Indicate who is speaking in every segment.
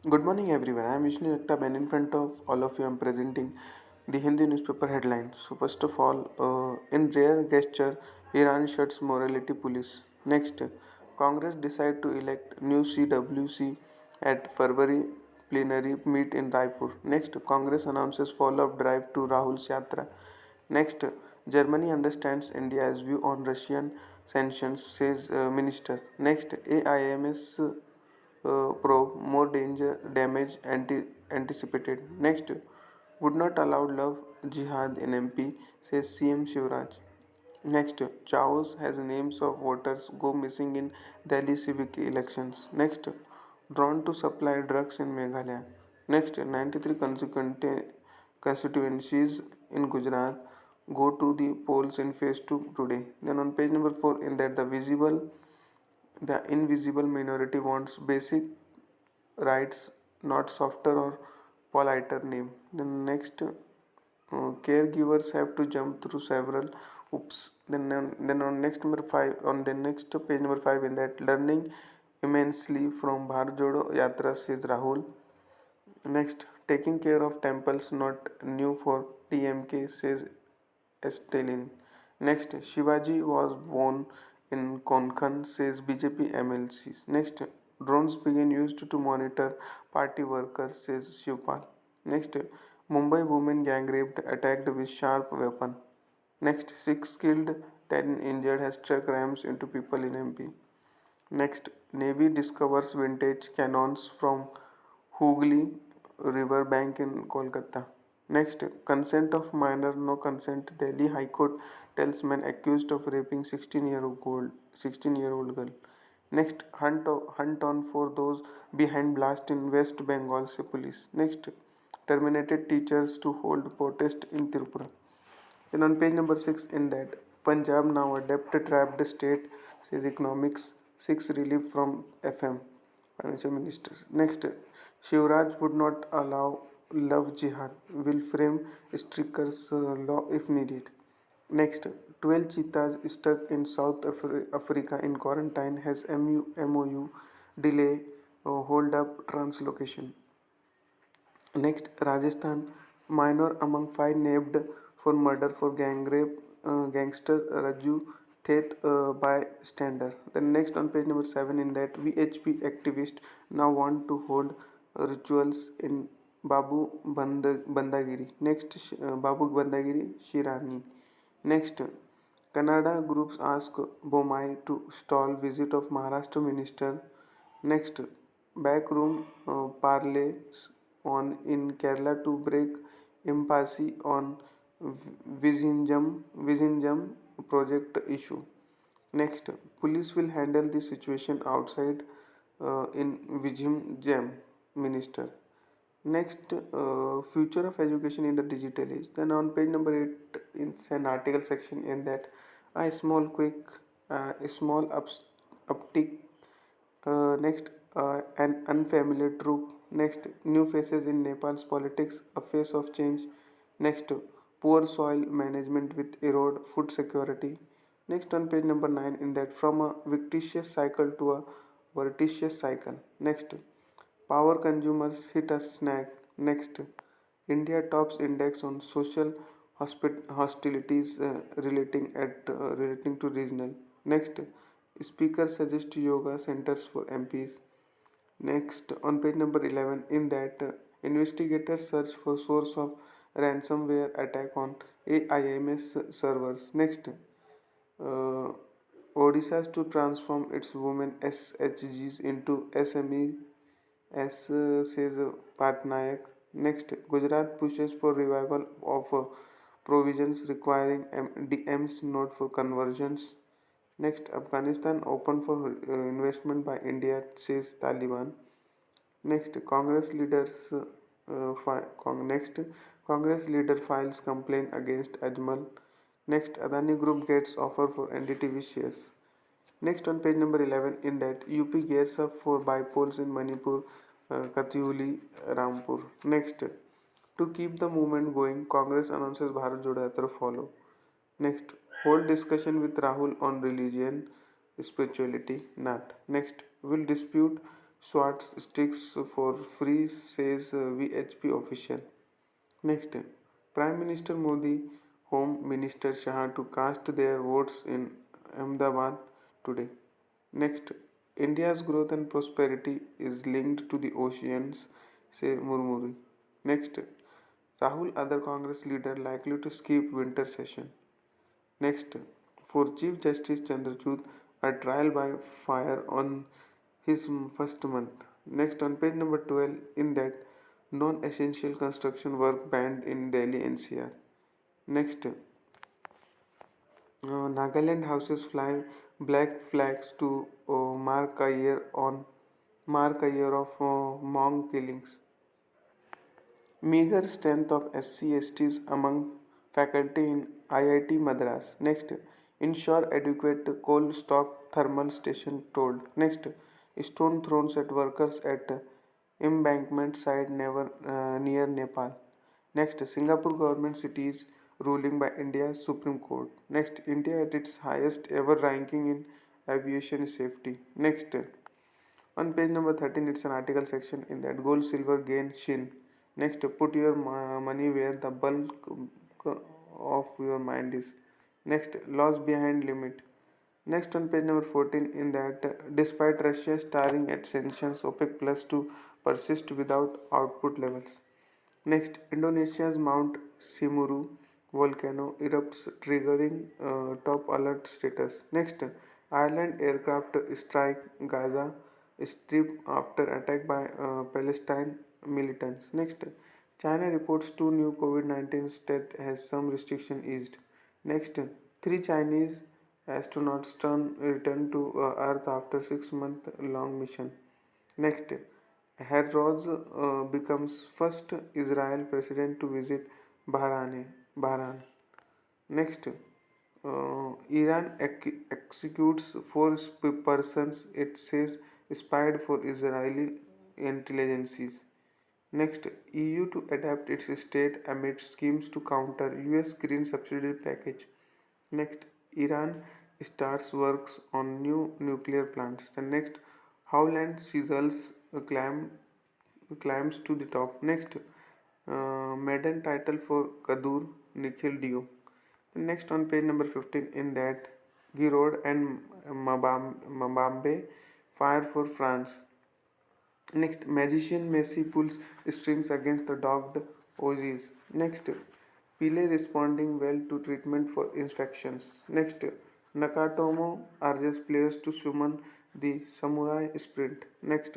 Speaker 1: Good morning, everyone. I am Vishnu Ektab, and in front of all of you, I am presenting the Hindi newspaper headline. So, first of all, in rare gesture, Iran shuts morality police. Next, Congress decide to elect new CWC at February plenary meet in Raipur. Next, Congress announces follow-up drive to Rahul's Yatra. Next, Germany understands India's view on Russian sanctions, says minister. Next, AIMS probe more danger damage anticipated. Next, would not allow love jihad in MP, says CM Shivraj. Next, Chaos has names of voters go missing in Delhi civic elections. Next, drawn to supply drugs in Meghalaya. Next, 93 constituencies in Gujarat go to the polls in phase 2 today. Then on page number 4, in that the invisible minority wants basic rights, not softer or politer name. Then next, caregivers have to jump through several oops. Then on next number 5, on the next page number 5, in that learning immensely from Bharat Jodo Yatra, says Rahul. Next, taking care of temples not new for TMK, says Stalin. Next, Shivaji was born in Konkan, says BJP MLCs. Next, drones began used to monitor party workers, says Shivpal. Next, Mumbai woman gang raped, attacked with sharp weapon. Next, 6 killed, 10 injured has struck rams into people in MP. Next, Navy discovers vintage cannons from Hooghly river bank in Kolkata. Next, consent of minor, no consent. Delhi High Court tells man accused of raping 16-year-old girl. Next, hunt on for those behind blast in West Bengal, say police. Next, terminated teachers to hold protest in Tripura. Then on page number 6, in that Punjab now a debt trapped state, says economics 6 relief from FM financial minister. Next, Shivraj would not allow love jihad, will frame stricter law if needed. Next, 12 cheetahs stuck in South Africa in quarantine has MOU delay hold up translocation. Next, Rajasthan minor among 5 nabbed for murder for gang rape, gangster Raju Thet bystander. Then next on page number 7, in that VHP activist now want to hold rituals in Bandagiri. Next, Babu Bandagiri Shirani. Next, Kannada groups ask Bomai to stall visit of Maharashtra minister. Next, backroom parlays on in Kerala to break impasse on Vizinjam project issue. Next, police will handle the situation outside in Vizhinjam minister. Next, future of education in the digital age. Then on page number 8, it's an article section in that a small quick, a small uptick. Next, an unfamiliar troop. Next, new faces in Nepal's politics, a face of change. Next, poor soil management with erode food security. Next, on page number 9, in that from a victitious cycle to a virtuous cycle. Next, power consumers hit a snag. Next, India tops index on social hostilities relating to regional. Next, speaker suggests yoga centers for MPs. Next, on page number 11, in that investigators search for source of ransomware attack on AIMS servers. Next, Odisha to transform its women SHGs into SME, as says Patnaik. Next, Gujarat pushes for revival of provisions requiring DMs note for conversions. Next, Afghanistan open for investment by India, says Taliban. Next, next, Congress leader files complaint against Ajmal. Next, Adani Group gets offer for NDTV shares. Next, on page number 11, in that UP gears up for bipoles in Manipur, Katyuli, Rampur. Next, to keep the movement going, Congress announces Bharat Jodo Yatra follow. Next, hold discussion with Rahul on religion, spirituality, Nath. Next, will dispute SWAT sticks for free, says VHP official. Next, Prime Minister Modi, Home Minister Shah to cast their votes in Ahmedabad today. Next, India's growth and prosperity is linked to the oceans, say Murmuri. Next, Rahul, other Congress leader likely to skip winter session. Next, for Chief Justice Chandrachud, a trial by fire on his first month. Next, on page number 12, in that non essential construction work banned in Delhi NCR. Next, Nagaland houses fly black flags to mark a year of Hmong killings. Meager strength of SC/STs among faculty in IIT Madras. Next, ensure adequate coal stock thermal station told. Next, stone thrown at workers at embankment site near Nepal. Next, Singapore government cities ruling by India's Supreme Court. Next, India at its highest ever ranking in aviation safety. Next, on page number 13, it's an article section in that gold, silver gain shin. Next, put your money where the bulk of your mind is. Next, loss behind limit. Next, on page number 14, in that despite Russia starring at sanctions, OPEC Plus to persist without output levels. Next, Indonesia's Mount Simuru volcano erupts, triggering top alert status. Next, Ireland aircraft strike Gaza Strip after attack by Palestine militants. Next, China reports two new COVID-19 deaths as some restriction eased. Next, three Chinese astronauts return to Earth after 6 month long mission. Next, Herroz becomes first Israel president to visit Bahrain. Next, Iran executes four persons it says spied for Israeli intelligences. Next, EU to adapt its state amid schemes to counter US green subsidy package. Next, Iran starts works on new nuclear plants. The next, Howland sizzles climbs to the top. Next, maiden title for Kadur Nikhil Dio. The next on page number 15 in that Giroud and Mabambe fire for France. Next, magician Messi pulls strings against the dogged Aussies. Next, Pele responding well to treatment for infections. Next, Nakatomo urges players to summon the samurai sprint. Next,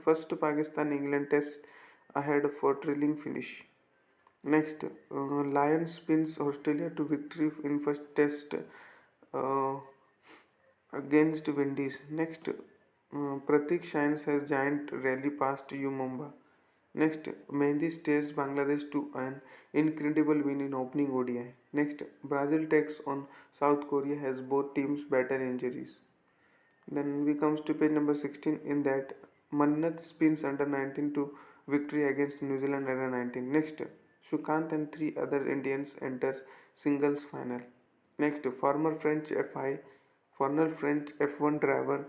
Speaker 1: first Pakistan England test ahead for thrilling finish. Next, Lions spins Australia to victory in first test uh, against Windies. Next, Pratik shines as giant rally past U Mumbai. Next, Mehndi stares Bangladesh to an incredible win in opening ODI. Next, Brazil takes on South Korea as both teams battle injuries. Then we comes to page number 16 in that Mannat spins under 19 to victory against New Zealand under 19. Next, Sukant and three other Indians enters singles final. Next, former French F1 driver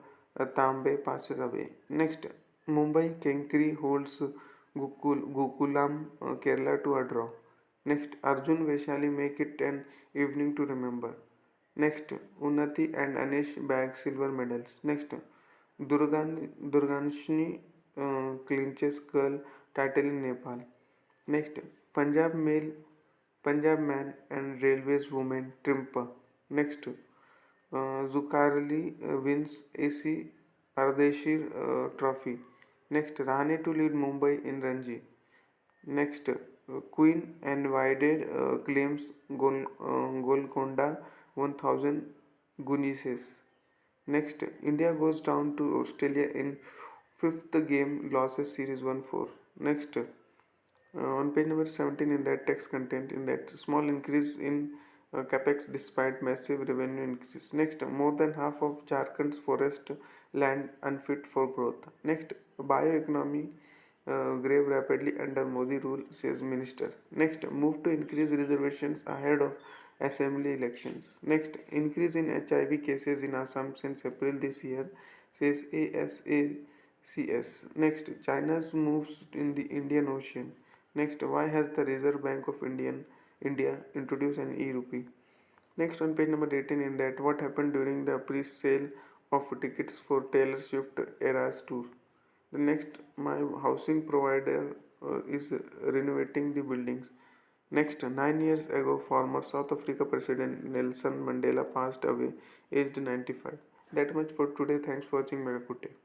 Speaker 1: Tambe passes away. Next, Mumbai Kenkri holds Gokulam Kerala to a draw. Next, Arjun Vaishali make it an evening to remember. Next, Unnati and Anish bag silver medals. Next, Durganshni clinches girl title in Nepal. Next, Punjab male, Punjab man and Railways woman trimper. Next, Zukarali wins AC Ardeshir trophy. Next, Rane to lead Mumbai in Ranji. Next, Queen and Wydad claims Golconda 1000 Guinnesses. Next, India goes down to Australia in fifth game losses series 1-4. Next, on page number 17 in that text content in that small increase in capex despite massive revenue increase. Next, more than half of Jharkhand's forest land unfit for growth. Next, bioeconomy grave rapidly under Modi rule, says minister. Next, move to increase reservations ahead of assembly elections. Next, increase in HIV cases in Assam since April this year, says ASAC CS. Next, China's moves in the Indian Ocean. Next, why has the Reserve Bank of India introduced an e-rupee? Next, on page number 18, in that, what happened during the pre-sale of tickets for Taylor Swift Eras tour? The next, my housing provider is renovating the buildings. Next, 9 years ago, former South Africa President Nelson Mandela passed away, aged 95. That much for today. Thanks for watching. Mega Good day.